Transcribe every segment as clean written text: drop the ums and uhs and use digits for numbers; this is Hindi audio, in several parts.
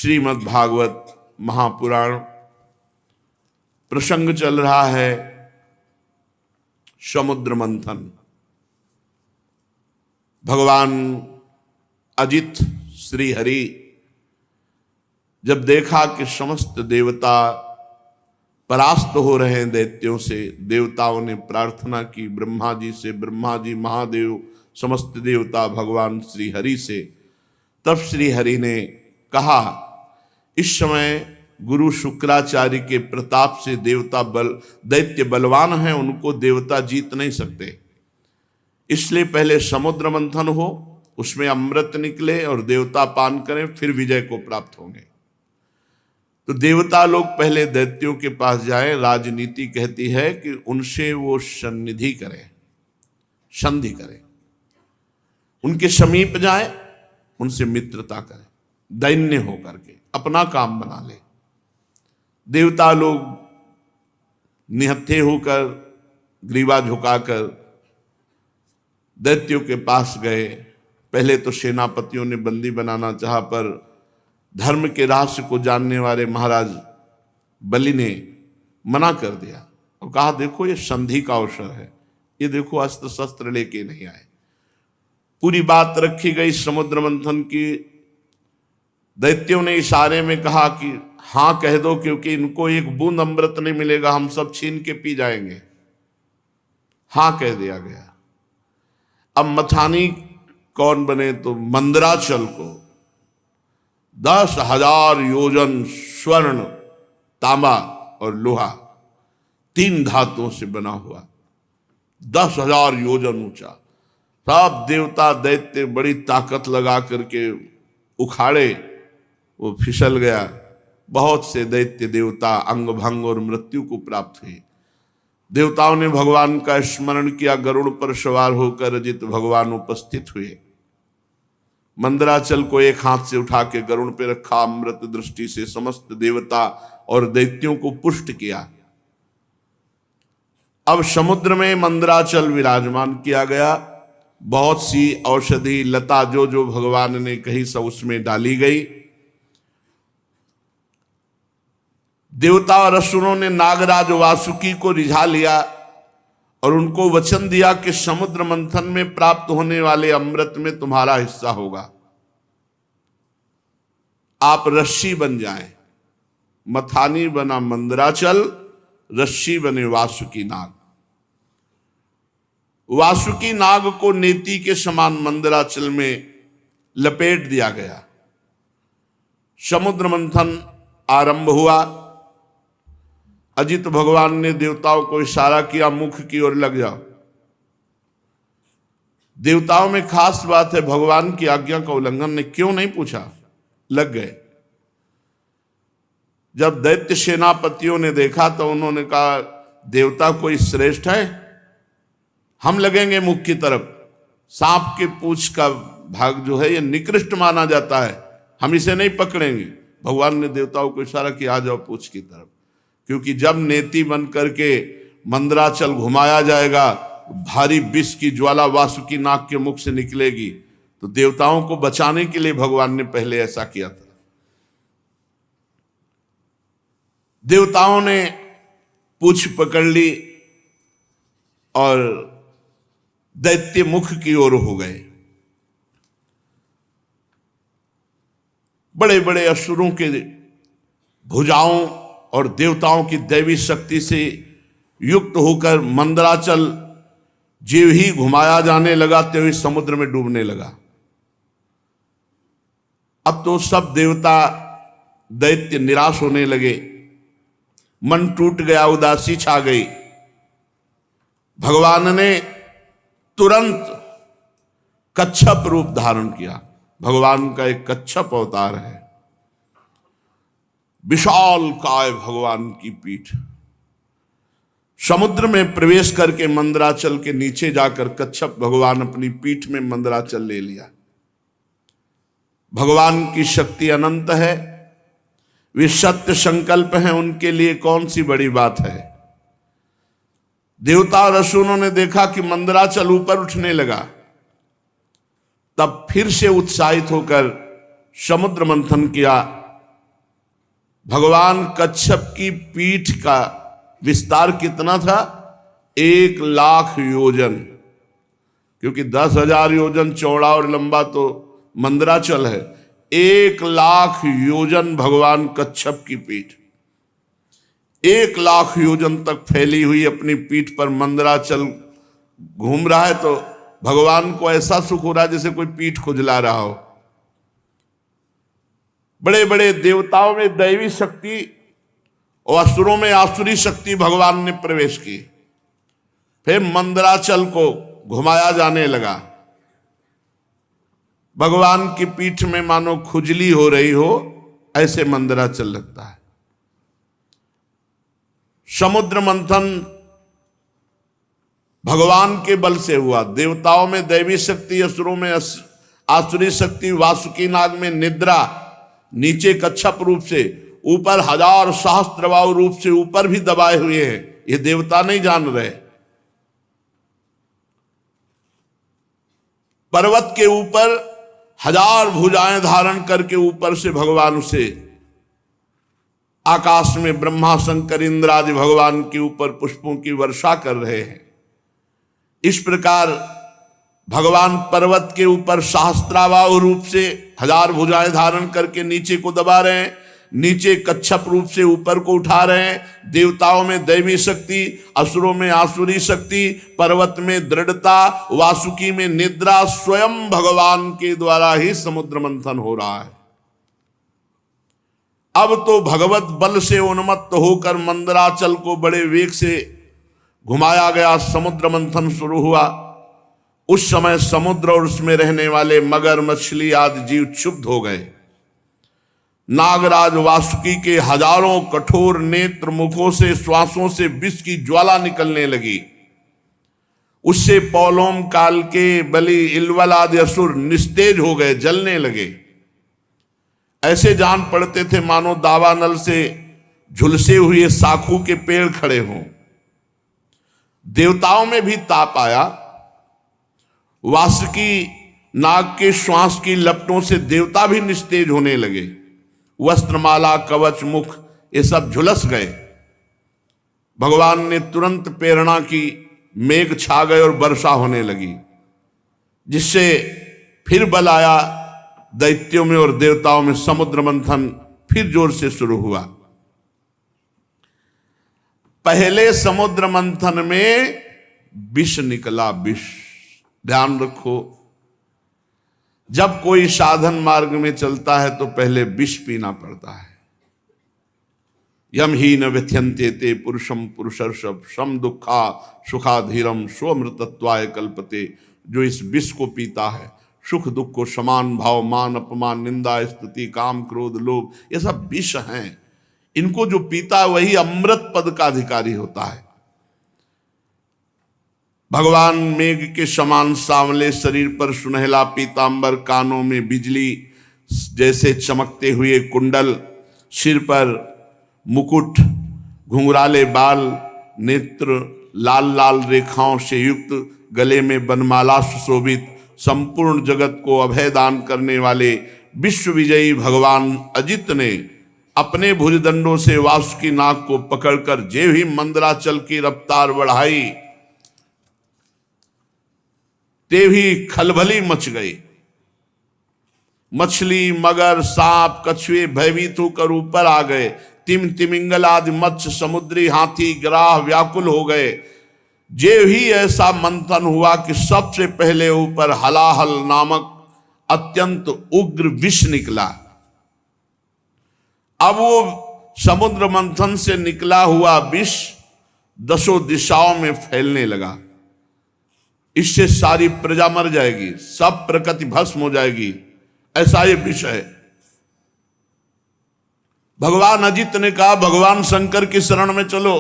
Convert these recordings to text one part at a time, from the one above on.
श्रीमद् भागवत महापुराण प्रसंग चल रहा है समुद्र मंथन। भगवान अजित श्री हरि जब देखा कि समस्त देवता परास्त हो रहे हैं दैत्यों से, देवताओं ने प्रार्थना की ब्रह्मा जी से, ब्रह्मा जी महादेव समस्त देवता भगवान श्री हरि से। तब श्री हरि ने कहा, इस समय गुरु शुक्राचार्य के प्रताप से दैत्य बलवान हैं, उनको देवता जीत नहीं सकते। इसलिए पहले समुद्र मंथन हो, उसमें अमृत निकले और देवता पान करें, फिर विजय को प्राप्त होंगे। तो देवता लोग पहले दैत्यों के पास जाएं। राजनीति कहती है कि उनसे वो सन्निधि करें, संधि करें, उनके समीप जाएं, उनसे मित्रता करें, दैन्य होकर के अपना काम बना ले। देवता लोग निहत्थे होकर, ग्रीवा झुकाकर दैत्यों के पास गए। पहले तो सेनापतियों ने बंदी बनाना चाहा, पर धर्म के रहस्य को जानने वाले महाराज बलि ने मना कर दिया और कहा, देखो ये संधि का अवसर है, ये देखो अस्त्र शस्त्र लेके नहीं आए। पूरी बात रखी गई समुद्र मंथन की। दैत्यों ने इशारे में कहा कि हाँ कह दो, क्योंकि इनको एक बूंद अमृत नहीं मिलेगा, हम सब छीन के पी जाएंगे। हाँ कह दिया गया। अब मथानी कौन बने? तो मंदराचल को 10,000 योजन स्वर्ण, तांबा और लोहा, 3 धातुओं से बना हुआ, 10,000 योजन ऊंचा। सब देवता दैत्य बड़ी ताकत लगा करके उखाड़े, वो फिसल गया। बहुत से दैत्य देवता अंग भंग और मृत्यु को प्राप्त हुए। देवताओं ने भगवान का स्मरण किया। गरुड़ पर सवार होकर अजित भगवान उपस्थित हुए। मंदराचल को एक हाथ से उठा के गरुड़ पे रखा, अमृत दृष्टि से समस्त देवता और दैत्यों को पुष्ट किया। अब समुद्र में मंदराचल विराजमान किया गया। बहुत सी औषधि लता जो भगवान ने कही सब उसमें डाली गई। देवता और असुरों ने नागराज वासुकी को रिझा लिया और उनको वचन दिया कि समुद्र मंथन में प्राप्त होने वाले अमृत में तुम्हारा हिस्सा होगा। आप रस्सी बन जाएं। मथानी बना मंदराचल, रस्सी बने वासुकी नाग। वासुकी नाग को नेति के समान मंदराचल में लपेट दिया गया। समुद्र मंथन आरंभ हुआ। अजित भगवान ने देवताओं को इशारा किया, मुख की ओर लग जाओ। देवताओं में खास बात है, भगवान की आज्ञा का उल्लंघन ने क्यों नहीं पूछा, लग गए। जब दैत्य सेनापतियों ने देखा तो उन्होंने कहा, देवता कोई श्रेष्ठ है, हम लगेंगे मुख की तरफ। सांप के पूंछ का भाग जो है ये निकृष्ट माना जाता है, हम इसे नहीं पकड़ेंगे। भगवान ने देवताओं को इशारा किया, आ जाओ पूंछ की तरफ। क्योंकि जब नेति बन करके मंदराचल घुमाया जाएगा, भारी विष की ज्वाला वासुकी नाग के मुख से निकलेगी। तो देवताओं को बचाने के लिए भगवान ने पहले ऐसा किया था। देवताओं ने पूंछ पकड़ ली और दैत्य मुख की ओर हो गए। बड़े बड़े असुरों के भुजाओं और देवताओं की दैवी शक्ति से युक्त होकर मंदराचल जीव ही घुमाया जाने लगा, त्यों ही समुद्र में डूबने लगा। अब तो सब देवता दैत्य निराश होने लगे, मन टूट गया, उदासी छा गई। भगवान ने तुरंत कच्छप रूप धारण किया। भगवान का एक कच्छप अवतार है, विशाल काय भगवान की पीठ। समुद्र में प्रवेश करके मंदराचल के नीचे जाकर कच्छप भगवान अपनी पीठ में मंदराचल ले लिया। भगवान की शक्ति अनंत है, वे सत्य संकल्प हैं, उनके लिए कौन सी बड़ी बात है। देवता और असुरों ने देखा कि मंदराचल ऊपर उठने लगा, तब फिर से उत्साहित होकर समुद्र मंथन किया भगवान कच्छप की पीठ का विस्तार कितना था? 1,00,000 योजन, क्योंकि 10,000 योजन चौड़ा और लंबा तो मंदराचल है। 1,00,000 योजन भगवान कच्छप की पीठ, 1,00,000 योजन तक फैली हुई अपनी पीठ पर मंदराचल घूम रहा है। तो भगवान को ऐसा सुख हो रहा है जैसे कोई पीठ खुजला रहा हो। बड़े बड़े देवताओं में दैवी शक्ति और असुरों में आसुरी शक्ति भगवान ने प्रवेश की। फिर मंदराचल को घुमाया जाने लगा। भगवान की पीठ में मानो खुजली हो रही हो, ऐसे मंदराचल लगता है। समुद्र मंथन भगवान के बल से हुआ। देवताओं में दैवी शक्ति, असुरों में आसुरी शक्ति, वासुकी नाग में निद्रा, नीचे कच्छप रूप से, ऊपर 1000 सहस्त्रबाहु रूप से ऊपर भी दबाए हुए हैं। ये देवता नहीं जान रहे। पर्वत के ऊपर 1000 भुजाएं धारण करके ऊपर से भगवान उसे आकाश में ब्रह्मा शंकर इंद्र आदि भगवान के ऊपर पुष्पों की वर्षा कर रहे हैं। इस प्रकार भगवान पर्वत के ऊपर सहस्त्राबाहु रूप से 1000 भुजाएं धारण करके नीचे को दबा रहे हैं, नीचे कच्छप रूप से ऊपर को उठा रहे हैं। देवताओं में दैवी शक्ति, असुरों में आसुरी शक्ति, पर्वत में दृढ़ता, वासुकी में निद्रा, स्वयं भगवान के द्वारा ही समुद्र मंथन हो रहा है। अब तो भगवत बल से उन्मत्त होकर मंदराचल को बड़े वेग से घुमाया गया, समुद्र मंथन शुरू हुआ। उस समय समुद्र और उसमें रहने वाले मगर, मछली आदि जीव क्षुब्ध हो गए। नागराज वासुकी के हजारों कठोर नेत्र मुखों से, श्वासों से विष की ज्वाला निकलने लगी। उससे पौलोम काल के बलि, इलवल आदि असुर निस्तेज हो गए, जलने लगे। ऐसे जान पड़ते थे मानो दावानल से झुलसे हुए साखू के पेड़ खड़े हों। देवताओं में भी ताप आया। वासुकी नाग के श्वास की लपटों से देवता भी निस्तेज होने लगे। वस्त्रमाला, कवच, मुख ये सब झुलस गए। भगवान ने तुरंत प्रेरणा की, मेघ छा गए और वर्षा होने लगी, जिससे फिर बल आया दैत्यों में और देवताओं में। समुद्र मंथन फिर जोर से शुरू हुआ। पहले समुद्र मंथन में विष निकला, विष। ध्यान रखो, जब कोई साधन मार्ग में चलता है तो पहले विष पीना पड़ता है। यम ही न व्यथ्यन्ते ते पुरुषम पुरुषर्षभ सम दुखा सुखाधीरम स्वमृतत्वाय कल्पते। जो इस विष को पीता है, सुख दुख को समान भाव, मान अपमान, निंदा स्तुति, काम क्रोध लोभ, ये सब विष हैं। इनको जो पीता है वही अमृत पद का अधिकारी होता है। भगवान मेघ के समान सांवले शरीर पर सुनहला पीतांबर, कानों में बिजली जैसे चमकते हुए कुंडल, सिर पर मुकुट, घुंघराले बाल, नेत्र लाल लाल रेखाओं से युक्त, गले में बनमाला सुशोभित, संपूर्ण जगत को अभय दान करने वाले विश्व विजयी भगवान अजित ने अपने भुजदंडों से वासुकी नाग को पकड़कर जे ही मंदराचल की रफ्तार बढ़ाई, ते भी खलबली मच गई। मछली, मगर, सांप, कछुए भयभीत होकर ऊपर आ गए। तिमिंगल आदि मत्स्य, समुद्री हाथी, ग्राह व्याकुल हो गए। जे ही ऐसा मंथन हुआ कि सबसे पहले ऊपर हलाहल नामक अत्यंत उग्र विष निकला। अब वो समुद्र मंथन से निकला हुआ विष 10 दिशाओं में फैलने लगा। इससे सारी प्रजा मर जाएगी, सब प्रकृति भस्म हो जाएगी, ऐसा ये विष है। भगवान अजित ने कहा, भगवान शंकर की शरण में चलो।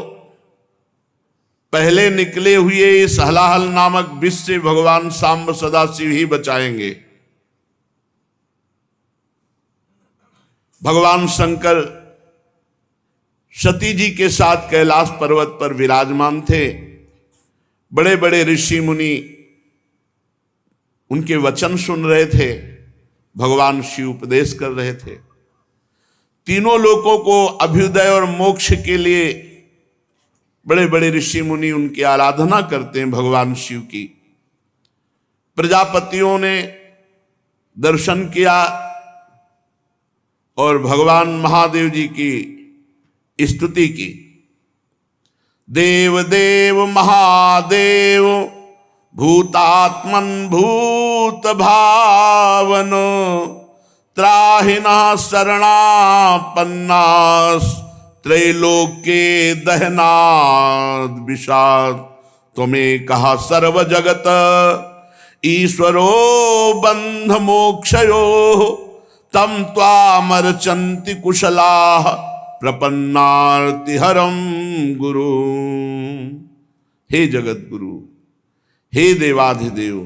पहले निकले हुए इस हलाहल नामक विष से भगवान सांब सदाशिव ही बचाएंगे। भगवान शंकर सती जी के साथ कैलाश पर्वत पर विराजमान थे। बड़े बड़े ऋषि मुनि उनके वचन सुन रहे थे। भगवान शिव उपदेश कर रहे थे। तीनों लोगों को अभ्युदय और मोक्ष के लिए बड़े बड़े ऋषि मुनि उनकी आराधना करते हैं भगवान शिव की। प्रजापतियों ने दर्शन किया और भगवान महादेव जी की स्तुति की। देव देव महादेव भूतात्मन भूत भावनो त्राहिना शरणापन्नास त्रैलोक्ये दहनाद विषाद तुम्हें कहा सर्व जगत ईश्वरो बंध मोक्षयो तम त्वामर्चन्ति कुशलाः प्रपन्नार्तिहरम गुरु। हे जगत गुरु, हे देवाधिदेव,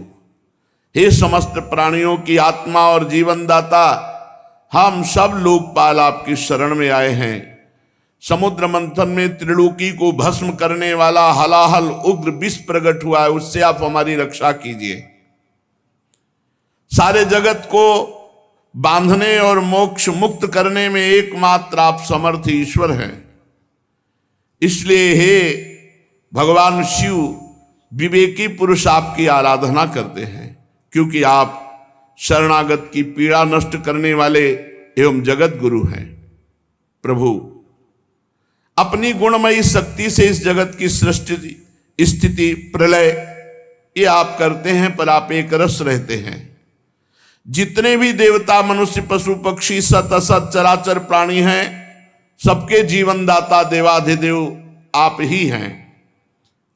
हे समस्त प्राणियों की आत्मा और जीवन दाता, हम सब लोकपाल आपकी शरण में आए हैं। समुद्र मंथन में त्रिलोकी को भस्म करने वाला हलाहल उग्र विष प्रकट हुआ है, उससे आप हमारी रक्षा कीजिए। सारे जगत को बांधने और मोक्ष मुक्त करने में एकमात्र आप समर्थ ईश्वर हैं। इसलिए हे भगवान शिव, विवेकी पुरुष आपकी आराधना करते हैं, क्योंकि आप शरणागत की पीड़ा नष्ट करने वाले एवं जगत गुरु हैं। प्रभु, अपनी गुणमयी शक्ति से इस जगत की सृष्टि, स्थिति, प्रलय ये आप करते हैं, पर आप एक रस रहते हैं। जितने भी देवता, मनुष्य, पशु, पक्षी, सत असत चराचर प्राणी हैं, सबके जीवन दाता देवाधिदेव आप ही हैं।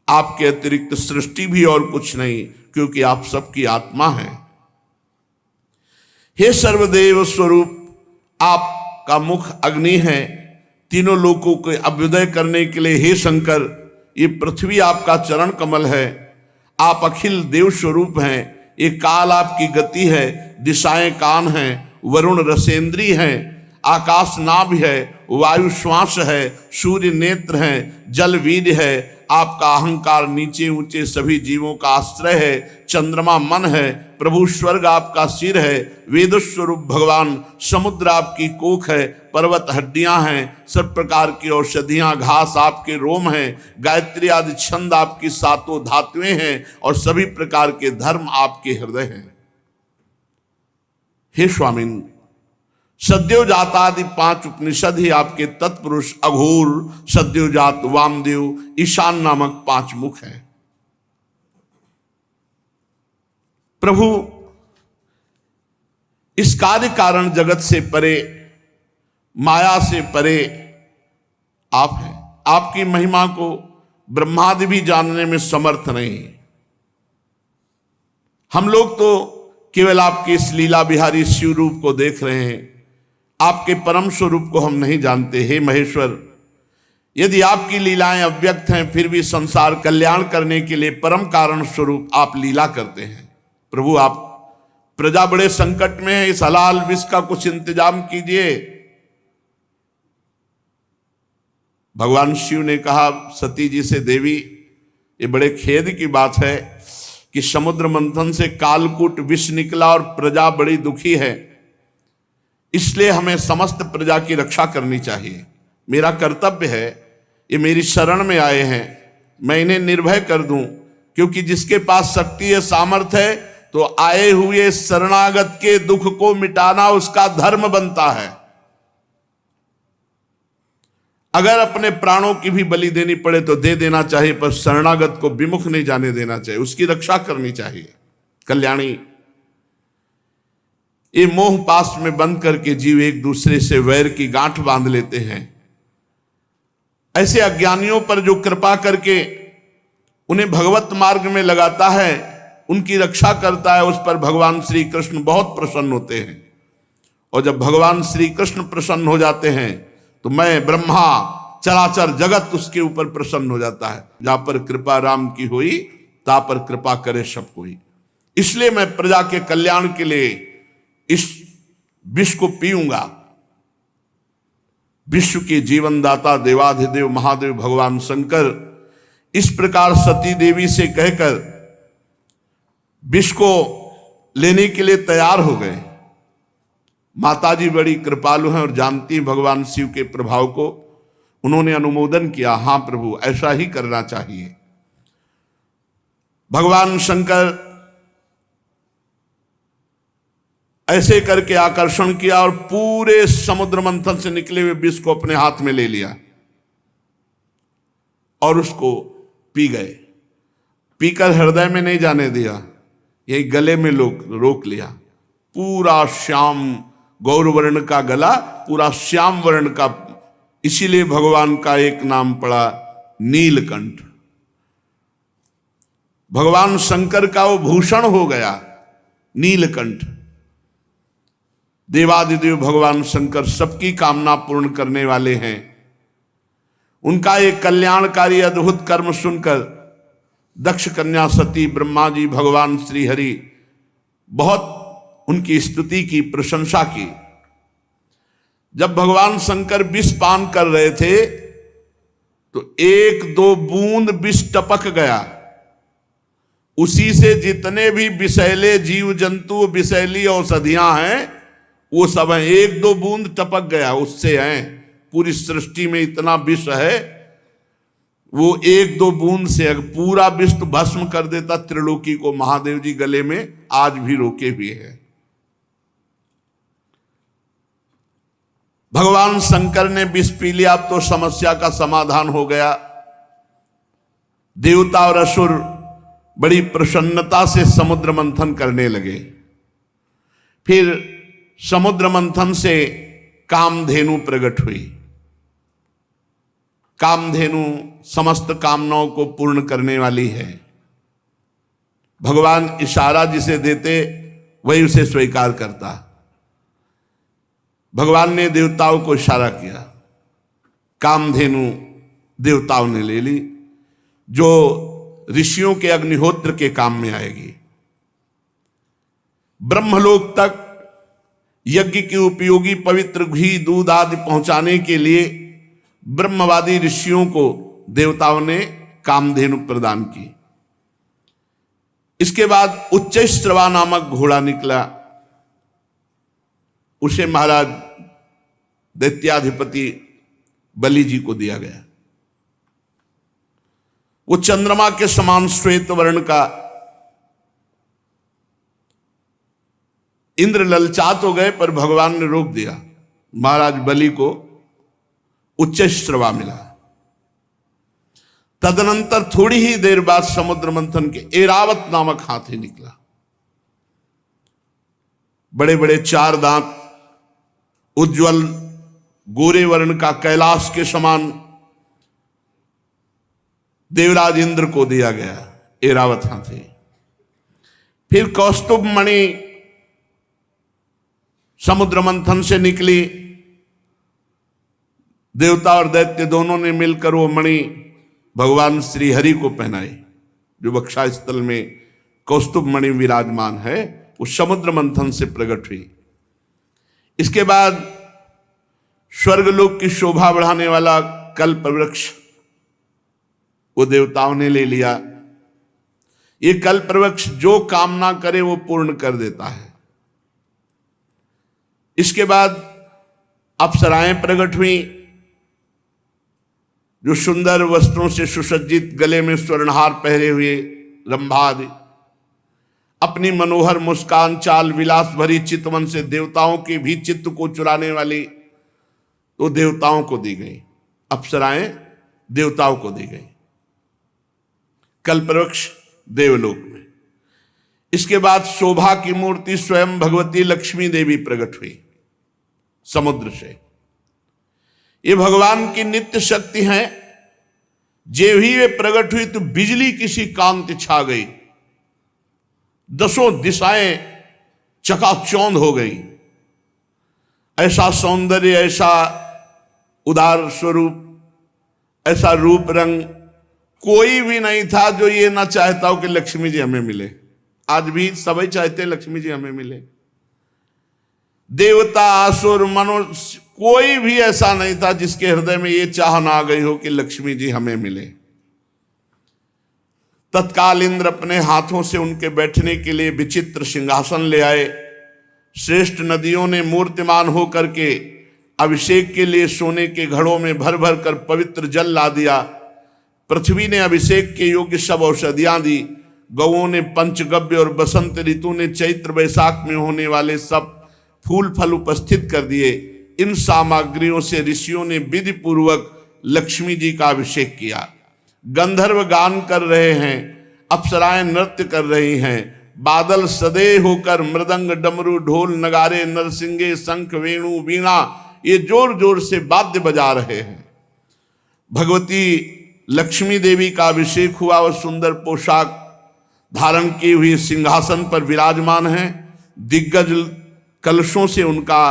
आपके अतिरिक्त सृष्टि भी और कुछ नहीं, क्योंकि आप सबकी आत्मा हैं। हे सर्वदेव स्वरूप, आपका मुख अग्नि है। तीनों लोकों को अभ्युदय करने के लिए हे शंकर, ये पृथ्वी आपका चरण कमल है। आप अखिल देव स्वरूप हैं। ये काल आपकी गति है, दिशाएं कान हैं, वरुण रसेंद्री हैं, आकाश नाभ है, वायु श्वास है, सूर्य नेत्र हैं, जल वीर्य है। आपका अहंकार नीचे ऊंचे सभी जीवों का आश्रय है। चंद्रमा मन है। प्रभु स्वर्ग आपका सिर है। वेद स्वरूप भगवान समुद्र आपकी कोख है। पर्वत हड्डियां हैं। सब प्रकार की औषधियां घास आपके रोम हैं। गायत्री आदि छंद आपकी सातों धातुएं हैं और सभी प्रकार के धर्म आपके हृदय हैं। हे स्वामिन, सद्योजात आदि 5 उपनिषद ही आपके तत्पुरुष अघोर, सद्योजात, वामदेव, ईशान नामक 5 मुख हैं। प्रभु, इस कार्य कारण जगत से परे, माया से परे आप हैं। आपकी महिमा को ब्रह्मादि भी जानने में समर्थ नहीं। हम लोग तो केवल आपके इस लीला बिहारी शिव रूप को देख रहे हैं, आपके परम स्वरूप को हम नहीं जानते। हे महेश्वर, यदि आपकी लीलाएं अव्यक्त हैं, फिर भी संसार कल्याण करने के लिए परम कारण स्वरूप आप लीला करते हैं। प्रभु, आप प्रजा बड़े संकट में है, इस हलाल विष का कुछ इंतजाम कीजिए। भगवान शिव ने कहा सती जी से, देवी, ये बड़े खेद की बात है कि समुद्र मंथन से कालकूट विष निकला और प्रजा बड़ी दुखी है। इसलिए हमें समस्त प्रजा की रक्षा करनी चाहिए। मेरा कर्तव्य है, ये मेरी शरण में आए हैं, मैं इन्हें निर्भय कर दूं, क्योंकि जिसके पास शक्ति है, सामर्थ्य है, तो आए हुए शरणागत के दुख को मिटाना उसका धर्म बनता है। अगर अपने प्राणों की भी बलि देनी पड़े तो दे देना चाहिए, पर शरणागत को विमुख नहीं जाने देना चाहिए, उसकी रक्षा करनी चाहिए। कल्याणी, ये मोह पास में बंद करके जीव एक दूसरे से वैर की गांठ बांध लेते हैं। ऐसे अज्ञानियों पर जो कृपा करके उन्हें भगवत मार्ग में लगाता है, उनकी रक्षा करता है, उस पर भगवान श्री कृष्ण बहुत प्रसन्न होते हैं। और जब भगवान श्री कृष्ण प्रसन्न हो जाते हैं तो मैं, ब्रह्मा, चराचर जगत उसके ऊपर प्रसन्न हो जाता है। जहां पर कृपा राम की हुई, ता पर कृपा करे सब कोई। इसलिए मैं प्रजा के कल्याण के लिए इस विष को पीऊंगा। विश्व के जीवनदाता देवाधिदेव महादेव भगवान शंकर इस प्रकार सती देवी से कहकर विष को लेने के लिए तैयार हो गए। माताजी बड़ी कृपालु हैं और जानती हैं भगवान शिव के प्रभाव को। उन्होंने अनुमोदन किया, हाँ प्रभु ऐसा ही करना चाहिए। भगवान शंकर ऐसे करके आकर्षण किया और पूरे समुद्र मंथन से निकले हुए विष को अपने हाथ में ले लिया और उसको पी गए। पीकर हृदय में नहीं जाने दिया, यही गले में रोक लिया। पूरा श्याम गौरवर्ण का गला, पूरा श्याम वर्ण का, इसीलिए भगवान का एक नाम पड़ा नीलकंठ। भगवान शंकर का वो भूषण हो गया नीलकंठ। देवादिदेव भगवान शंकर सबकी कामना पूर्ण करने वाले हैं। उनका एक कल्याणकारी अद्भुत कर्म सुनकर दक्ष कन्या सती, ब्रह्मा जी, भगवान श्री हरि बहुत उनकी स्तुति की, प्रशंसा की। जब भगवान शंकर विष पान कर रहे थे तो 1-2 बूंद विष टपक गया। उसी से जितने भी विषैले जीव जंतु, विषैली औषधियां हैं, वो सब हैं। 1-2 बूंद टपक गया, उससे हैं। पूरी सृष्टि में इतना विष है, वो 1-2 बूंद से अगर पूरा विष तो भस्म कर देता त्रिलोकी को। महादेव जी गले में आज भी रोके हुए हैं। भगवान शंकर ने विष पी लिया, अब तो समस्या का समाधान हो गया। देवता और असुर बड़ी प्रसन्नता से समुद्र मंथन करने लगे। फिर समुद्र मंथन से कामधेनु प्रकट हुई। कामधेनु समस्त कामनाओं को पूर्ण करने वाली है। भगवान इशारा जिसे देते वही उसे स्वीकार करता। भगवान ने देवताओं को इशारा किया, कामधेनु देवताओं ने ले ली, जो ऋषियों के अग्निहोत्र के काम में आएगी। ब्रह्मलोक तक यज्ञ के उपयोगी पवित्र घी, दूध आदि पहुंचाने के लिए ब्रह्मवादी ऋषियों को देवताओं ने कामधेनु प्रदान की। इसके बाद उच्चैश्रवा नामक घोड़ा निकला। उसे महाराज दैत्याधिपति बलि जी को दिया गया। वो चंद्रमा के समान श्वेत वर्ण का। इंद्र ललचात हो गए पर भगवान ने रोक दिया। महाराज बलि को उच्चैश्रवा मिला। तदनंतर थोड़ी ही देर बाद समुद्र मंथन के ऐरावत नामक हाथी निकला। बड़े बड़े 4 दांत, उज्जवल गोरे वर्ण का, कैलाश के समान। देवराज इंद्र को दिया गया ऐरावत हाथी। फिर कौस्तुभ मणि समुद्र मंथन से निकली। देवता और दैत्य दोनों ने मिलकर वो मणि भगवान श्री हरि को पहनाई। जो वक्षा स्थल में कौस्तुभ मणि विराजमान है, वो समुद्र मंथन से प्रकट हुई। इसके बाद स्वर्गलोक की शोभा बढ़ाने वाला कल्प वृक्ष वो देवताओं ने ले लिया। ये कल्प वृक्ष जो कामना करे वो पूर्ण कर देता है। इसके बाद अप्सराएं प्रकट हुई, जो सुंदर वस्त्रों से सुसज्जित, गले में स्वर्णहार पहरे हुए, रंभा आदि, अपनी मनोहर मुस्कान, चाल, विलास भरी चितवन से देवताओं के भी चित्त को चुराने वाली, तो देवताओं को दी गई। अप्सराएं देवताओं को दी गई। कल्पवृक्ष देवलोक में। इसके बाद शोभा की मूर्ति स्वयं भगवती लक्ष्मी देवी प्रकट हुई समुद्र से। ये भगवान की नित्य शक्ति है। जे भी वे प्रकट हुई तो बिजली किसी कांति छा गई, 10 दिशाएं चकाचौंध हो गई। ऐसा सौंदर्य, ऐसा उदार स्वरूप, ऐसा रूप रंग कोई भी नहीं था जो ये ना चाहता हो कि लक्ष्मी जी हमें मिले। आज भी सभी चाहते हैं लक्ष्मी जी हमें मिले। देवता, असुर, मनुष्य, कोई भी ऐसा नहीं था जिसके हृदय में ये चाह ना आ गई हो कि लक्ष्मी जी हमें मिले। तत्काल इंद्र अपने हाथों से उनके बैठने के लिए विचित्र सिंहासन ले आए। श्रेष्ठ नदियों ने मूर्तिमान होकर के अभिषेक के लिए सोने के घड़ों में भर भर कर पवित्र जल ला दिया। पृथ्वी ने अभिषेक के योग्य सब औषधियां दी। गौओं ने पंचगव्य और बसंत ऋतु ने चैत्र वैशाख में होने वाले सब फूल फल उपस्थित कर दिए। इन सामग्रियों से ऋषियों ने विधि पूर्वक लक्ष्मी जी का अभिषेक किया। गंधर्व गान कर रहे हैं, अप्सराएं नृत्य कर रही हैं, बादल सदे होकर मृदंग डमरू ढोल नगारे नरसिंगे शंख वेणु वीणा ये जोर जोर से वाद्य बजा रहे हैं। भगवती लक्ष्मी देवी का अभिषेक हुआ और सुंदर पोशाक धारण की हुई सिंहासन पर विराजमान हैं। दिग्गज कलशों से उनका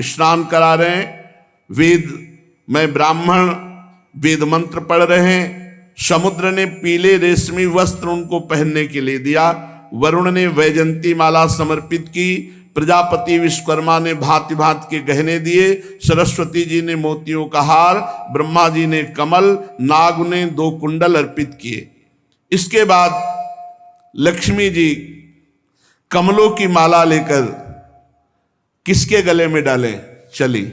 स्नान करा रहे हैं। वेद में ब्राह्मण वेद मंत्र पढ़ रहे हैं। समुद्र ने पीले रेशमी वस्त्र उनको पहनने के लिए दिया। वरुण ने वैजंती माला समर्पित की। प्रजापति विश्वकर्मा ने भांति भांति के गहने दिए। सरस्वती जी ने मोतियों का हार, ब्रह्मा जी ने कमल, नाग ने 2 कुंडल अर्पित किए। इसके बाद लक्ष्मी जी कमलों की माला लेकर किसके गले में डालें चली।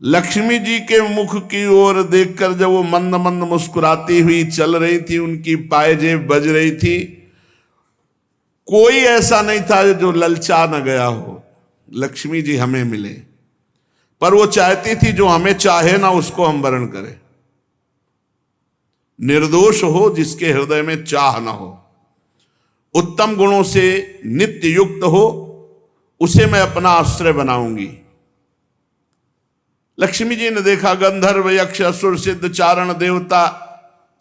लक्ष्मी जी के मुख की ओर देखकर जब वो मंद मंद मुस्कुराती हुई चल रही थी, उनकी पायजेब बज रही थी, कोई ऐसा नहीं था जो ललचा न गया हो लक्ष्मी जी हमें मिले। पर वो चाहती थी जो हमें चाहे ना उसको हम वरण करें। निर्दोष हो जिसके हृदय में चाह न हो, उत्तम गुणों से नित्य युक्त हो, उसे मैं अपना आश्रय बनाऊंगी। लक्ष्मी जी ने देखा गंधर्व यक्ष असुर सिद्ध चारण देवता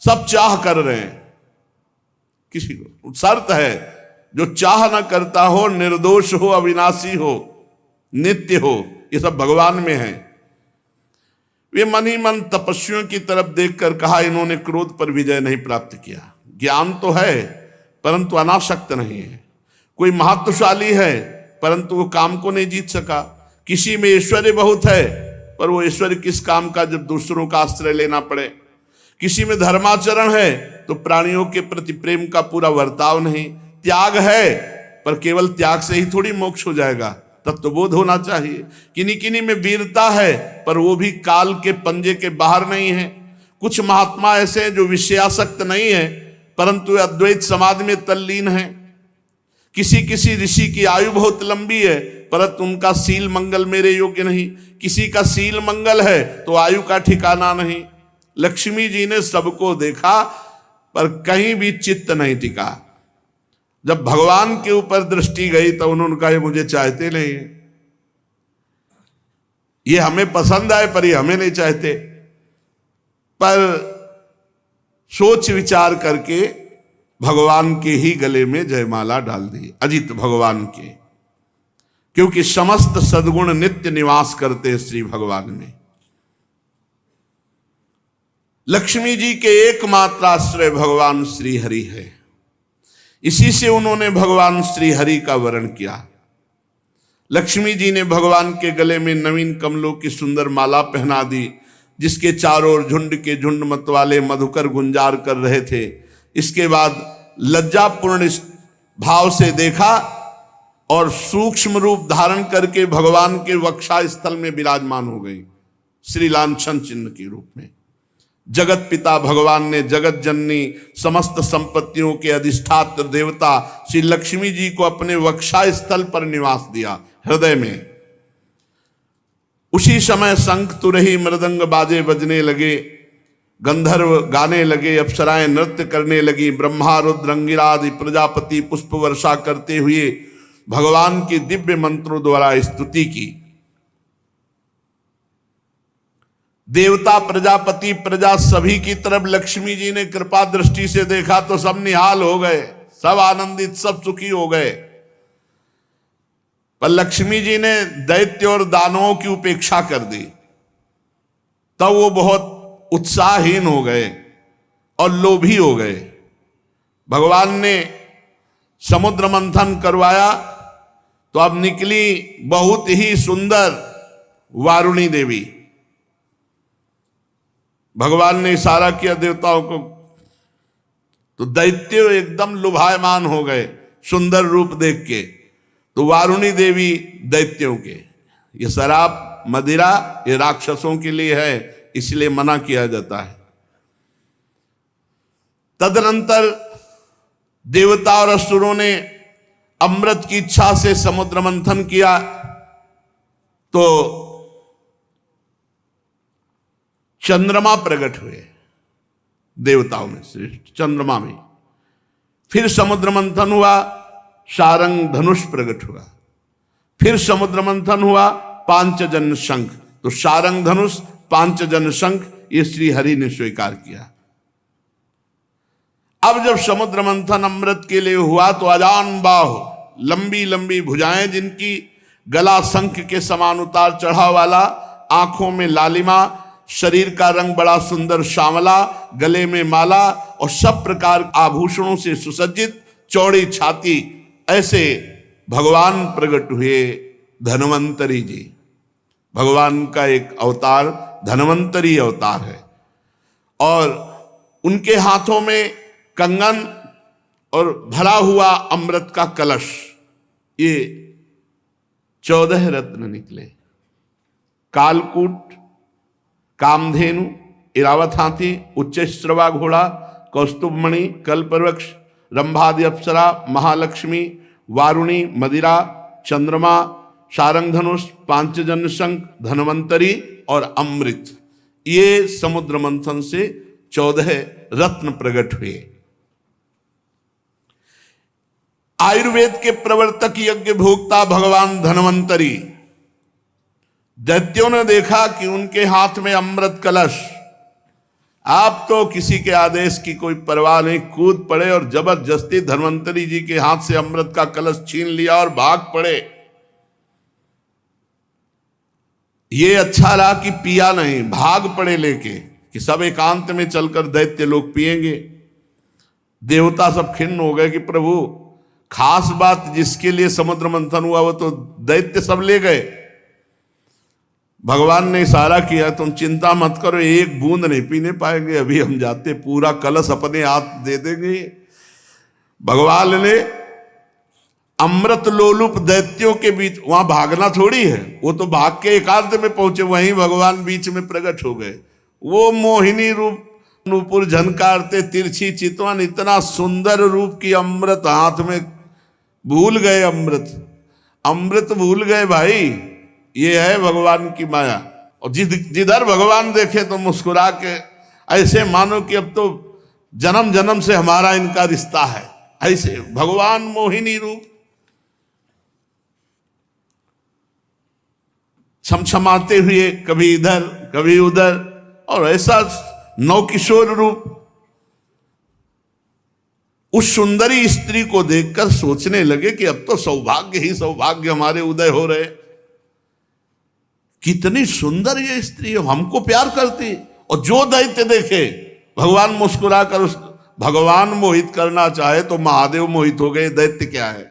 सब चाह कर रहे हैं। किसी को शर्त है, जो चाह न करता हो, निर्दोष हो, अविनाशी हो, नित्य हो, ये सब भगवान में है। वे मन ही मन तपस्वियों की तरफ देखकर कहा, इन्होंने क्रोध पर विजय नहीं प्राप्त किया। ज्ञान तो है परंतु अनासक्त नहीं है। कोई महत्वशाली है परंतु वो काम को नहीं जीत सका। किसी में ऐश्वर्य बहुत है पर वो ऐश्वर्य किस काम का जब दूसरों का आश्रय लेना पड़े। किसी में धर्माचरण है तो प्राणियों के प्रति प्रेम का पूरा वर्ताव नहीं। त्याग है पर केवल त्याग से ही थोड़ी मोक्ष हो जाएगा, तत्वबोध होना चाहिए। किन्हीं किन्हीं में वीरता है पर वो भी काल के पंजे के बाहर नहीं है। कुछ महात्मा ऐसे हैं जो विषयासक्त नहीं है परंतु अद्वैत समाधि में तल्लीन है। किसी किसी ऋषि की आयु बहुत लंबी है परंतु उनका सील मंगल मेरे योग्य नहीं। किसी का सील मंगल है तो आयु का ठिकाना नहीं। लक्ष्मी जी ने सबको देखा पर कहीं भी चित्त नहीं टिका। जब भगवान के ऊपर दृष्टि गई तो उन्होंने कहा, ये मुझे चाहते नहीं, ये हमें पसंद आए पर ये हमें नहीं चाहते। पर सोच विचार करके भगवान के ही गले में जयमाला डाल दी, अजित भगवान के, क्योंकि समस्त सद्गुण नित्य निवास करते श्री भगवान में। लक्ष्मी जी के एकमात्र आश्रय भगवान श्री हरि है। इसी से उन्होंने भगवान श्री हरि का वर्ण किया। लक्ष्मी जी ने भगवान के गले में नवीन कमलों की सुंदर माला पहना दी, जिसके चारों ओर झुंड के झुंड मतवाले मधुकर गुंजार कर रहे थे। इसके बाद लज्जापूर्ण भाव से देखा और सूक्ष्म रूप धारण करके भगवान के वक्षा स्थल में विराजमान हो गई, श्री लांछन चिन्ह के रूप में। जगत पिता भगवान ने जगत जननी समस्त संपत्तियों के अधिष्ठात्र देवता श्री लक्ष्मी जी को अपने वक्षा स्थल पर निवास दिया, हृदय में। उसी समय शंख तुरही मृदंग बाजे बजने लगे, गंधर्व गाने लगे, अप्सराएं नृत्य करने लगी। ब्रह्मा रुद्र अंगिरा आदि प्रजापति पुष्प वर्षा करते हुए भगवान की दिव्य मंत्रों द्वारा स्तुति की। देवता प्रजापति प्रजा सभी की तरफ लक्ष्मी जी ने कृपा दृष्टि से देखा तो सब निहाल हो गए, सब आनंदित, सब सुखी हो गए। पर लक्ष्मी जी ने दैत्य और दानवों की उपेक्षा कर दी, तब वो बहुत उत्साहहीन हो गए और लोभी हो गए। भगवान ने समुद्र मंथन करवाया तो अब निकली बहुत ही सुंदर वारुणी देवी। भगवान ने इशारा किया देवताओं को तो दैत्य एकदम लुभायमान हो गए सुंदर रूप देख के। तो वारुणी देवी दैत्यों के, ये शराब मदिरा ये राक्षसों के लिए है, इसलिए मना किया जाता है। तदनंतर देवता और असुरों ने अमृत की इच्छा से समुद्र मंथन किया, तो चंद्रमा प्रकट हुए देवताओं में से, चंद्रमा में। फिर समुद्र मंथन हुआ, शारंग धनुष प्रकट हुआ। फिर समुद्र मंथन हुआ, पांचजन्य शंख। तो शारंग धनुष, पांचजन्य शंख, ये श्री हरि ने स्वीकार किया। अब जब समुद्र मंथन अमृत के लिए हुआ तो अजान बाहु, लंबी लंबी भुजाएं जिनकी, गला शंख के समान उतार चढ़ाव वाला, आंखों में लालिमा, शरीर का रंग बड़ा सुंदर श्यामला, गले में माला और सब प्रकार आभूषणों से सुसज्जित, चौड़ी छाती, ऐसे भगवान प्रकट हुए धन्वंतरी जी। भगवान का एक अवतार धन्वंतरी अवतार है, और उनके हाथों में कंगन और भरा हुआ अमृत का कलश, ये 14 रत्न निकले। कालकूट, कामधेनु, इरावत हाथी, उच्च श्रवा घोड़ा, कौस्तुभमणि, कल्पवृक्ष, रंभादि अप्सरा, महालक्ष्मी, वारुणी, मदिरा, चंद्रमा, शारंग धनुष, पांचजन्य शंख, धन्वंतरी और अमृत, ये समुद्र मंथन से 14 रत्न प्रकट हुए। आयुर्वेद के प्रवर्तक यज्ञ भोक्ता भगवान धन्वंतरी, दैत्यों ने देखा कि उनके हाथ में अमृत कलश, आप तो किसी के आदेश की कोई परवाह नहीं, कूद पड़े और जबरदस्ती धन्वंतरी जी के हाथ से अमृत का कलश छीन लिया और भाग पड़े। ये अच्छा रहा कि पिया नहीं, भाग पड़े लेके, कि सब एकांत में चलकर दैत्य लोग पिएंगे। देवता सब खिन्न हो गए कि प्रभु, खास बात जिसके लिए समुद्र मंथन हुआ वो तो दैत्य सब ले गए। भगवान ने इशारा किया, तुम चिंता मत करो, एक बूंद नहीं पीने पाएंगे, अभी हम जाते पूरा कलश अपने हाथ दे देंगे। भगवान ने अमृत लोलुप दैत्यों के बीच, वहां भागना थोड़ी है, वो तो भाग के एकांत में पहुंचे, वहीं भगवान बीच में प्रकट हो गए। वो मोहिनी रूप, नूपुर झनकारते, तिरछी चितवन, इतना सुंदर रूप की अमृत हाथ में, भूल गए अमृत भूल गए भाई। ये है भगवान की माया। और जिधर भगवान देखे तो मुस्कुरा के, ऐसे मानो कि अब तो जन्म जन्म से हमारा इनका रिश्ता है, ऐसे भगवान मोहिनी रूप, छमछमाते हुए कभी इधर कभी उधर, और ऐसा नवकिशोर रूप। उस सुंदरी स्त्री को देखकर सोचने लगे कि अब तो सौभाग्य ही सौभाग्य हमारे उदय हो रहे। कितनी सुंदर ये स्त्री है, हमको प्यार करती। और जो दैत्य देखे, भगवान मुस्कुरा कर उस, भगवान मोहित करना चाहे तो महादेव मोहित हो गए, दैत्य क्या है।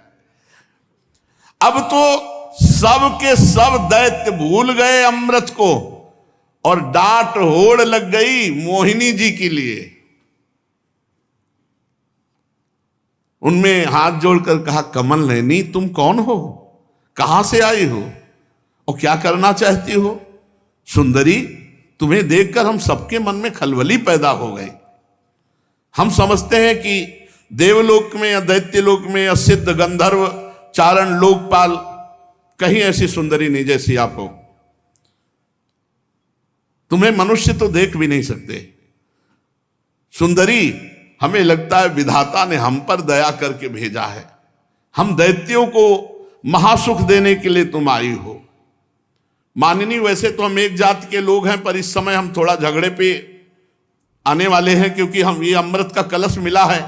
अब तो सब के सब दैत्य भूल गए अमृत को, और डांट होड़ लग गई मोहिनी जी के लिए। उनमें हाथ जोड़कर कहा, कमल नैनी तुम कौन हो, कहां से आई हो और क्या करना चाहती हो। सुंदरी, तुम्हें देखकर हम सबके मन में खलबली पैदा हो गई। हम समझते हैं कि देवलोक में या दैत्यलोक में या सिद्ध गंधर्व चारण लोकपाल कहीं ऐसी सुंदरी नहीं जैसी आप हो। तुम्हें मनुष्य तो देख भी नहीं सकते। सुंदरी, हमें लगता है विधाता ने हम पर दया करके भेजा है, हम दैत्यों को महासुख देने के लिए तुम आई हो। माननी, वैसे तो हम एक जाति के लोग हैं, पर इस समय हम थोड़ा झगड़े पे आने वाले हैं, क्योंकि हम ये अमृत का कलश मिला है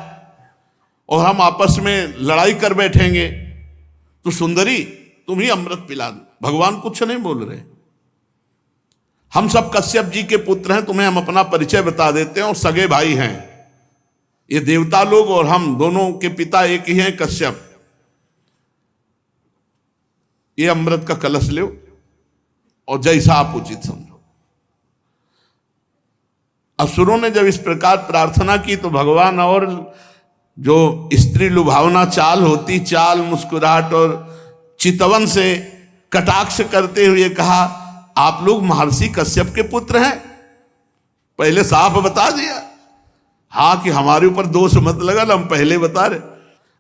और हम आपस में लड़ाई कर बैठेंगे। तो सुंदरी, तुम ही अमृत पिला दो। भगवान कुछ नहीं बोल रहे। हम सब कश्यप जी के पुत्र हैं, तुम्हें हम अपना परिचय बता देते हैं, और सगे भाई हैं ये देवता लोग, और हम दोनों के पिता एक ही हैं, कश्यप। ये अमृत का कलश लो और जैसा आप उचित समझो। असुरों ने जब इस प्रकार प्रार्थना की तो भगवान, और जो स्त्री लुभावना चाल होती, चाल, मुस्कुराहट और चितवन से कटाक्ष करते हुए कहा, आप लोग महर्षि कश्यप के पुत्र हैं? पहले साफ बता दिया, हाँ कि हमारे ऊपर दोष मत लगा ना, हम पहले बता रहे।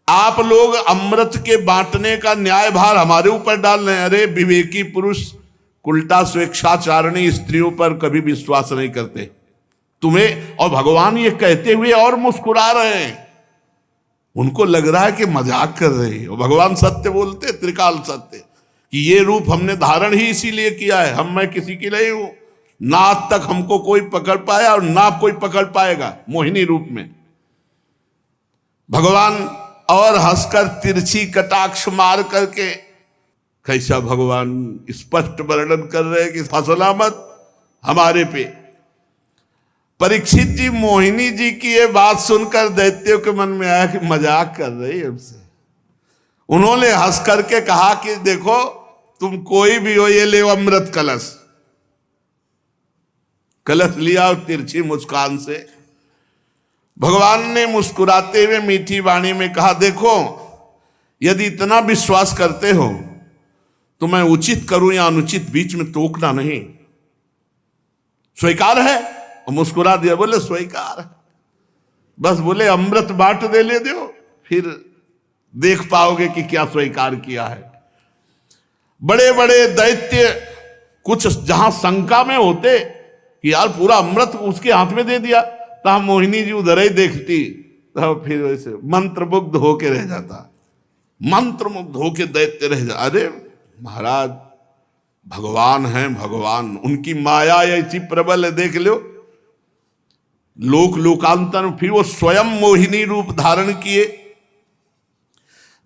आप लोग अमृत के बांटने का न्याय भार हमारे ऊपर डाल रहे हैं। अरे विवेकी पुरुष उल्टा स्वेच्छाचारिणी स्त्रियों पर कभी विश्वास नहीं करते तुम्हें। और भगवान ये कहते हुए और मुस्कुरा रहे हैं, उनको लग रहा है कि मजाक कर रहे हैं। और भगवान सत्य बोलते, त्रिकाल सत्य, कि ये रूप हमने धारण ही इसीलिए किया है, मैं किसी की नहीं हूं, ना आज तक हमको कोई पकड़ पाया और ना कोई पकड़ पाएगा, मोहिनी रूप में। भगवान और हंसकर तिरछी कटाक्ष मार करके, कैसा भगवान स्पष्ट वर्णन कर रहे हैं कि फसला मत हमारे पे। परीक्षित जी मोहिनी जी की ये बात सुनकर दैत्यों के मन में आया कि मजाक कर रही है हमसे। उन्होंने हंस करके कहा कि देखो तुम कोई भी हो, ये ले अमृत कलश। कलश लिया और तिरछी मुस्कान से भगवान ने मुस्कुराते हुए मीठी वाणी में कहा, देखो यदि इतना विश्वास करते हो तो मैं उचित करूं या अनुचित बीच में टोकना नहीं। स्वीकार है? और मुस्कुरा दिया, बोले स्वीकार है। बस बोले अमृत बांट दे ले दो, फिर देख पाओगे कि क्या स्वीकार किया है। बड़े बड़े दैत्य कुछ जहां शंका में होते कि यार पूरा अमृत उसके हाथ में दे दिया, तब मोहिनी जी उधर ही देखती, तब फिर वैसे मंत्रमुग्ध होके रह जाता, मंत्रमुग्ध होके दैत्य रह जाता। अरे महाराज भगवान हैं, भगवान, उनकी माया ऐसी प्रबल है, देख लो। लोक लोकांतर में फिर वो स्वयं मोहिनी रूप धारण किए।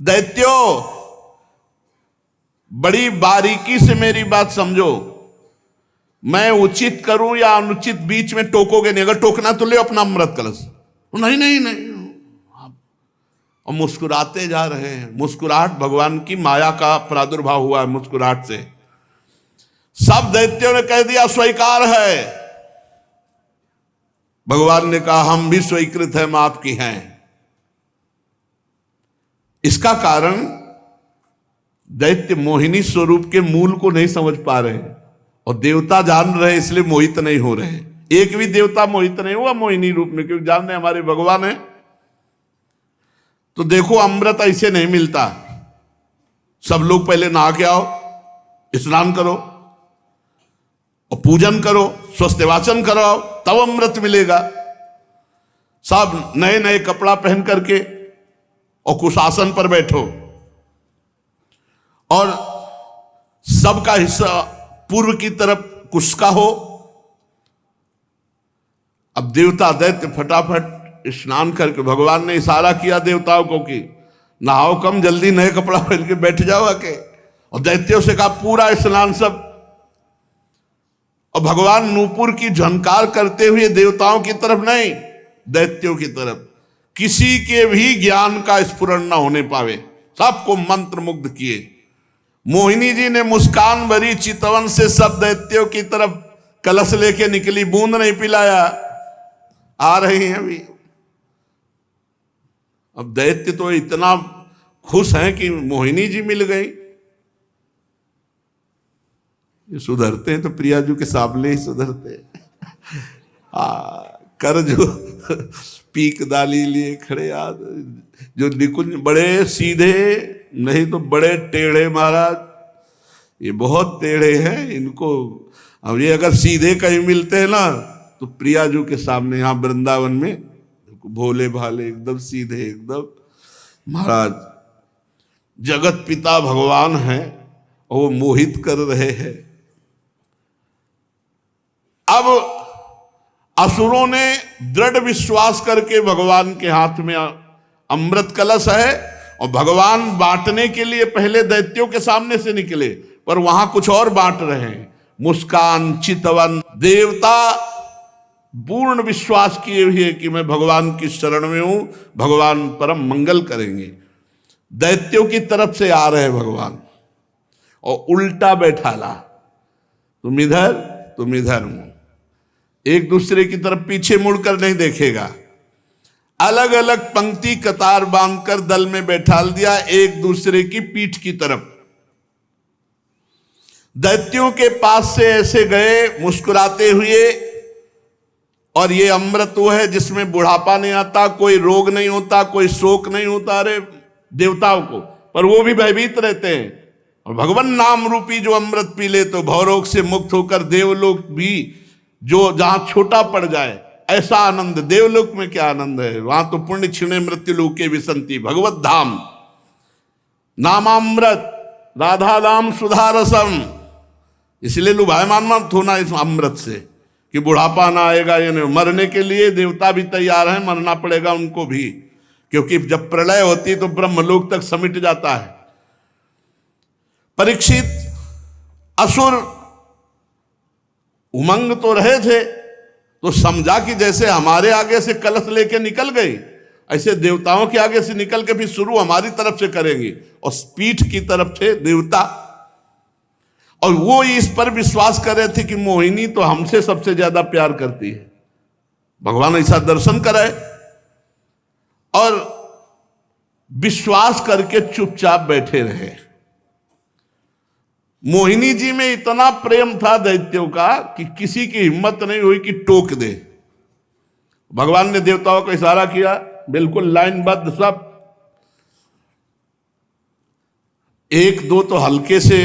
दैत्यों बड़ी बारीकी से मेरी बात समझो, मैं उचित करूं या अनुचित बीच में टोकोगे नहीं। अगर टोकना तो ले अपना अमृत कलश। नहीं नहीं नहीं, और मुस्कुराते जा रहे हैं। मुस्कुराहट भगवान की माया का प्रादुर्भाव हुआ है मुस्कुराहट से। सब दैत्यों ने कह दिया स्वीकार है। भगवान ने कहा हम भी स्वीकृत हैं, आपकी हैं। इसका कारण दैत्य मोहिनी स्वरूप के मूल को नहीं समझ पा रहे और देवता जान रहे, इसलिए मोहित नहीं हो रहे। एक भी देवता मोहित नहीं हुआ मोहिनी रूप में, क्योंकि जान रहे हमारे भगवान है। तो देखो अमृत ऐसे नहीं मिलता। सब लोग पहले नहा के आओ, स्नान करो और पूजन करो, स्वस्थवाचन कराओ, तब अमृत मिलेगा। सब नए नए कपड़ा पहन करके और कुशासन पर बैठो और सबका हिस्सा पूर्व की तरफ कुश का हो। अब देवता दैत्य फटाफट स्नान करके, भगवान ने इशारा किया देवताओं को कि नहाओ कम, जल्दी नए कपड़ा पहन के बैठ जाओ आके। और दैत्यों से कहा पूरा स्नान सब। और भगवान नूपुर की झनकार करते हुए देवताओं की तरफ नहीं, दैत्यों की तरफ, किसी के भी ज्ञान का स्फुरण न होने पावे, सबको मंत्र मुग्ध किए। मोहिनी जी ने मुस्कान भरी चितवन से सब दैत्यों की तरफ कलश लेके निकली, बूंद नहीं पिलाया। आ रही हैं अभी। अब दैत्य तो इतना खुश हैं कि मोहिनी जी मिल गई। ये सुधरते हैं तो प्रियाजू के सामने ही सुधरते। कर जो पीक दाली लिए खड़े याद, जो निकुंज बड़े सीधे नहीं तो बड़े टेढ़े महाराज, ये बहुत टेढ़े हैं इनको। अब ये अगर सीधे कहीं मिलते हैं ना तो प्रियाजू के सामने यहाँ वृंदावन में भोले भाले एकदम सीधे, एकदम महाराज जगत पिता भगवान हैं और वो मोहित कर रहे हैं। अब असुरों ने दृढ़ विश्वास करके भगवान के हाथ में अमृत कलश है और भगवान बांटने के लिए पहले दैत्यों के सामने से निकले, पर वहां कुछ और बांट रहे हैं। मुस्कान चितवन देवता पूर्ण विश्वास किए हुए कि मैं भगवान की शरण में हूं, भगवान परम मंगल करेंगे। दैत्यों की तरफ से आ रहे भगवान और उल्टा बैठाला, तुम इधर तुम इधर, एक दूसरे की तरफ पीछे मुड़कर नहीं देखेगा। अलग अलग पंक्ति कतार बांधकर दल में बैठाल दिया, एक दूसरे की पीठ की तरफ। दैत्यों के पास से ऐसे गए मुस्कुराते हुए, और ये अमृत वो है जिसमें बुढ़ापा नहीं आता, कोई रोग नहीं होता, कोई शोक नहीं होता। अरे देवताओं को, पर वो भी भयभीत रहते हैं। और भगवान नाम रूपी जो अमृत पी ले तो भवरोग से मुक्त होकर देवलोक भी, जो जहां छोटा पड़ जाए, ऐसा आनंद देवलोक में क्या आनंद है। वहां तो पुण्य क्षीणे मृत्यु लोके विसंति, भगवत धाम नामामृत राधा नाम सुधारसम। इसलिए लुभायमान मत होना इस अमृत से कि बुढ़ापा ना आएगा। या नहीं, मरने के लिए देवता भी तैयार हैं, मरना पड़ेगा उनको भी, क्योंकि जब प्रलय होती तो ब्रह्मलोक तक समिट जाता है। परीक्षित असुर उमंग तो रहे थे, तो समझा कि जैसे हमारे आगे से कलश लेके निकल गए, ऐसे देवताओं के आगे से निकल के फिर शुरू हमारी तरफ से करेंगे। और पीठ की तरफ थे देवता, और वो इस पर विश्वास कर रहे थे कि मोहिनी तो हमसे सबसे ज्यादा प्यार करती है। भगवान ऐसा दर्शन कराए, और विश्वास करके चुपचाप बैठे रहे। मोहिनी जी में इतना प्रेम था दैत्यों का कि किसी की हिम्मत नहीं हुई कि टोक दे। भगवान ने देवताओं को इशारा किया, बिल्कुल लाइनबद्ध सब। एक दो तो हल्के से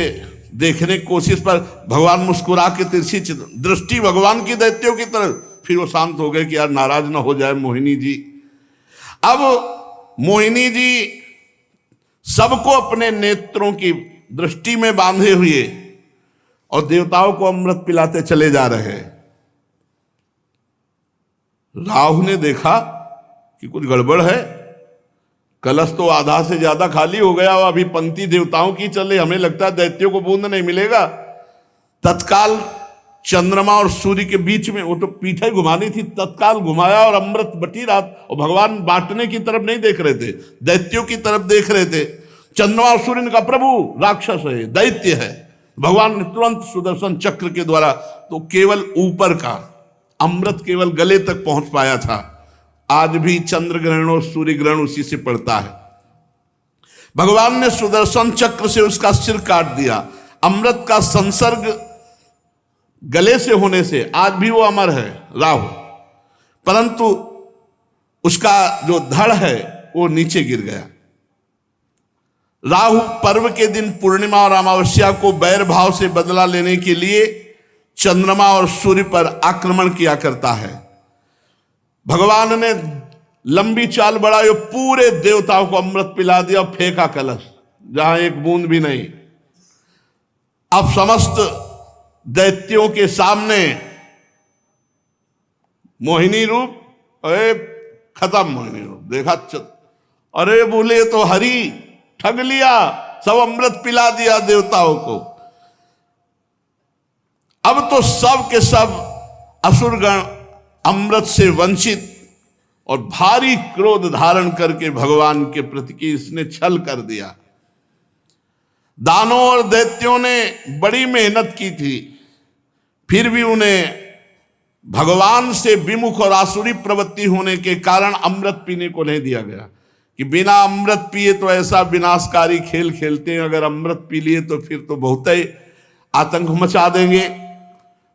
देखने की कोशिश पर भगवान मुस्कुरा के तिरछी दृष्टि भगवान की दैत्यों की तरफ, फिर वो शांत हो गए कि यार नाराज ना हो जाए मोहिनी जी। अब मोहिनी जी सबको अपने नेत्रों की दृष्टि में बांधे हुए और देवताओं को अमृत पिलाते चले जा रहे हैं। राहु ने देखा कि कुछ गड़बड़ है, कलश तो आधा से ज्यादा खाली हो गया और अभी पंक्ति देवताओं की चले, हमें लगता है दैत्यों को बूंद नहीं मिलेगा। तत्काल चंद्रमा और सूर्य के बीच में, वो तो पीठे घुमानी थी, तत्काल घुमाया और अमृत बटी रहा। और भगवान बांटने की तरफ नहीं देख रहे थे, दैत्यों की तरफ देख रहे थे। चंद्रमा और सूर्य ने कहा प्रभु राक्षस है, दैत्य है। भगवान ने तुरंत सुदर्शन चक्र के द्वारा, तो केवल ऊपर का अमृत केवल गले तक पहुंच पाया था। आज भी चंद्र ग्रहण और सूर्य ग्रहण उसी से पड़ता है। भगवान ने सुदर्शन चक्र से उसका सिर काट दिया। अमृत का संसर्ग गले से होने से आज भी वो अमर है राहु, परंतु उसका जो धड़ है वो नीचे गिर गया। राहु पर्व के दिन पूर्णिमा और अमावस्या को बैर भाव से बदला लेने के लिए चंद्रमा और सूर्य पर आक्रमण किया करता है। भगवान ने लंबी चाल बढ़ाई, पूरे देवताओं को अमृत पिला दिया और फेंका कलश, जहां एक बूंद भी नहीं। अब समस्त दैत्यों के सामने मोहिनी रूप, अरे खत्म मोहिनी रूप देखा, अरे बोले तो हरि ठग लिया, सब अमृत पिला दिया देवताओं को। अब तो सब के सब असुरगण अमृत से वंचित और भारी क्रोध धारण करके भगवान के प्रति की इसने छल कर दिया। दानों और दैत्यों ने बड़ी मेहनत की थी, फिर भी उन्हें भगवान से विमुख और आसुरी प्रवृत्ति होने के कारण अमृत पीने को नहीं दिया गया कि बिना अमृत पिए तो ऐसा विनाशकारी खेल खेलते हैं, अगर अमृत पी लिए तो फिर तो बहुत ही आतंक मचा देंगे।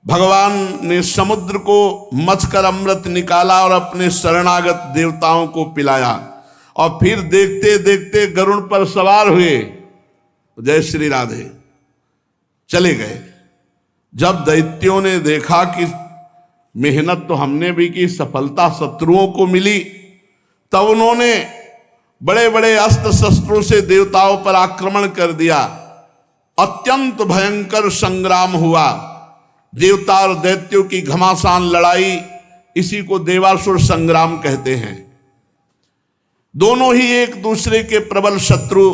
भगवान ने समुद्र को मथकर अमृत निकाला और अपने शरणागत देवताओं को पिलाया, और फिर देखते देखते गरुड़ पर सवार हुए, जय श्री राधे, चले गए। जब दैत्यों ने देखा कि मेहनत तो हमने भी की, सफलता शत्रुओं को मिली, तब उन्होंने बड़े बड़े अस्त्र शस्त्रों से देवताओं पर आक्रमण कर दिया। अत्यंत भयंकर संग्राम हुआ। देवता और दैत्यों की घमासान लड़ाई, इसी को देवासुर संग्राम कहते हैं। दोनों ही एक दूसरे के प्रबल शत्रु,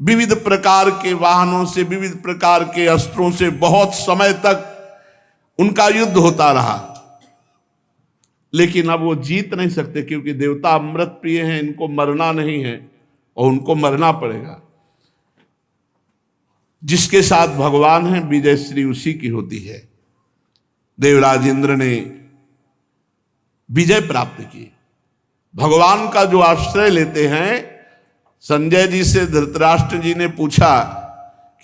विविध प्रकार के वाहनों से, विविध प्रकार के अस्त्रों से बहुत समय तक उनका युद्ध होता रहा, लेकिन अब वो जीत नहीं सकते क्योंकि देवता अमृत पिए हैं, इनको मरना नहीं है और उनको मरना पड़ेगा। जिसके साथ भगवान है विजय श्री उसी की होती है। देवराज इंद्र ने विजय प्राप्त की। भगवान का जो आश्रय लेते हैं, संजय जी से धृतराष्ट्र जी ने पूछा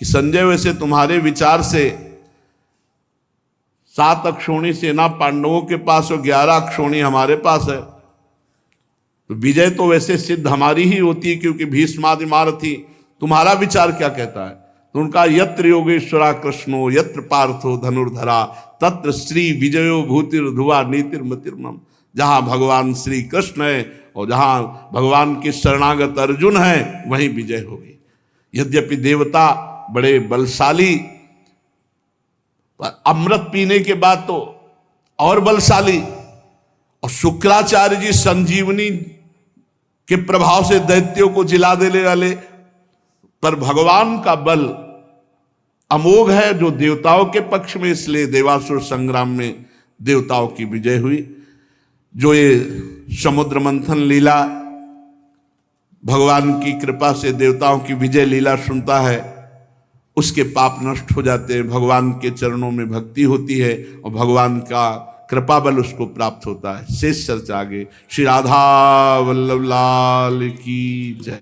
कि संजय वैसे तुम्हारे विचार से 7 अक्षौणी सेना पांडवों के पास और 11 अक्षौणी हमारे पास है, तो विजय तो वैसे सिद्ध हमारी ही होती है क्योंकि भीष्मादि महारथी। तुम्हारा विचार क्या कहता है? तो उनका यत्र योगेश्वरा कृष्णो यत्र पार्थो धनुर्धरा तत्र श्री विजयो भूतिर्धुवा नीतिर्मतिर्मम। जहां भगवान श्री कृष्ण है और जहां भगवान के शरणागत अर्जुन है वहीं विजय होगी। यद्यपि देवता बड़े बलशाली, अमृत पीने के बाद तो और बलशाली, और शुक्राचार्य जी संजीवनी के प्रभाव से दैत्यों को जिला देने वाले, पर भगवान का बल अमोघ है जो देवताओं के पक्ष में, इसलिए देवासुर संग्राम में देवताओं की विजय हुई। जो ये समुद्र मंथन लीला भगवान की कृपा से देवताओं की विजय लीला सुनता है उसके पाप नष्ट हो जाते हैं, भगवान के चरणों में भक्ति होती है और भगवान का कृपा बल उसको प्राप्त होता है। शेष चर्चा आगे। श्री राधा वल्लभ लाल की जय।